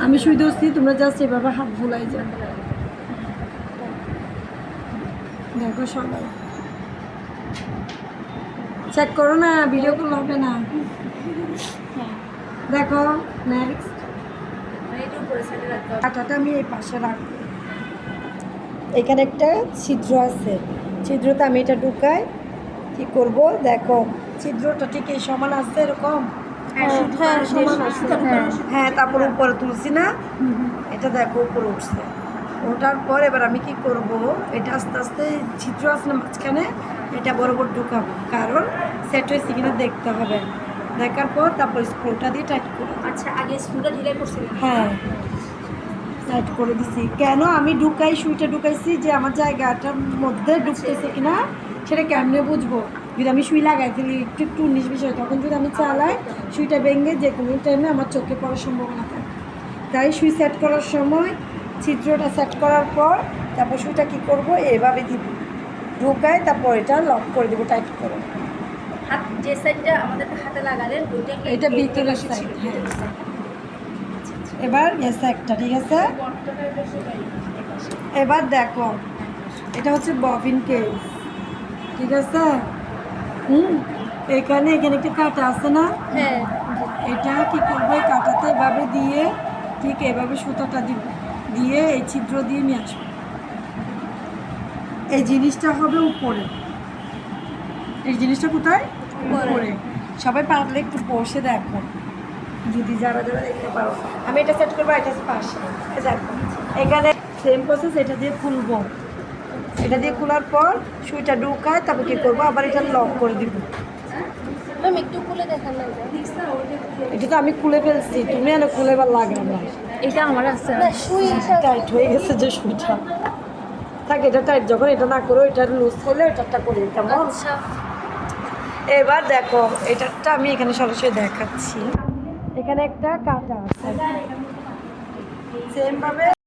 আমি সুই ধরছি, তোমরা জাস্ট এভাবে হাত ভুলাই যাও। দেখো সবাই চেক করো না, ভিডিও কল হবে না। দেখো নেক্সট কাঁটাটা আমি এই পাশে রাখবো। এখানে একটা ছিদ্র আছে, ছিদ্রতে আমি এটা ঢুকাই। কি করব দেখো, ছিদ্রটা ঠিক এই সমান আছে এরকম। হ্যাঁ, তারপর উপরে তুলছি না, এটা দেখো উপরে উঠছে। ওঠার পর এবার আমি কি করব, এটা আস্তে আস্তে ছিদ্র আছে না মাঝখানে, এটা বরাবর ঢুকাবো, কারণ সেট হয়েছে কিনা দেখতে হবে। দেখার পর তারপর স্ক্রুটা দিয়ে টাইট করব। আচ্ছা, আগে স্ক্রুটা ঢিলাই করছিলেন? হ্যাঁ, টাইট করে দিছি। কেন আমি ঢুকাই, সুইটা ঢুকাইছি যে আমার জায়গাটার মধ্যে ঢুকতেছে কিনা সেটা কেমনে বুঝবো। যদি আমি সুই লাগাই ফেলি একটু একটু 19-20 হয়, তখন যদি আমি চালাই সুইটা ভেঙে যে কোনো টাইমে আমার চোখে পড়ার সম্ভাবনা থাকে। তাই সুই সেট করার সময় ছিদ্রটা সেট করার পর তারপর সুইটা কী করবো, এভাবে দিব, ঢুকাই, তারপর এটা লক করে দেবো টাইট করে। হাত যে সাইডটা আমাদের হাতে লাগালেন ওইটা কি এটা ভিতরের সাইড। হ্যাঁ, এবার গেছে একটা, ঠিক আছে। এবার দেখো, এটা হচ্ছে ববিন কেস, ঠিক আছে। এখানে একটা কাঁটা আছে না, হ্যাঁ, এটা কি করবো, এই কাঁটাতে এভাবে দিয়ে ঠিক এভাবে সুতাটা দিব, দিয়ে এই ছিদ্র দিয়ে নিয়ে আসবো। এই জিনিসটা হবে উপরে, এই জিনিসটা কোথায়, উপরে। সবাই পারলে একটু বসে দেখো, যদি যারা যারা দেখতে পারো। আমি এটা সেট করবো, এটা পাশে দেখো। এখানে সেম প্রসেস, এটা দিয়ে খুলবো, এটা দিয়ে খোলার পর সুইটা ঢুকায়, তারপর কি করবো, আবার এটা লক করে দিব। ম্যাম একটু খুলে দেখান না। এটা তো আমি খুলে ফেলছি, তুমি এনে খুলে এবার লাগে না। এটা আমার আছে না, সুই টাইট হয়ে গেছে যে সুইটা থাকে, এটা টাইট যখন এটা না করো, এটা লুজ করলে এটাটা করে কেমন। আচ্ছা, এবার দেখো, এটাটা আমি এখানে সরাসরি দেখাচ্ছি। এখানে একটা কাঁটা আছে, সেম ভাবে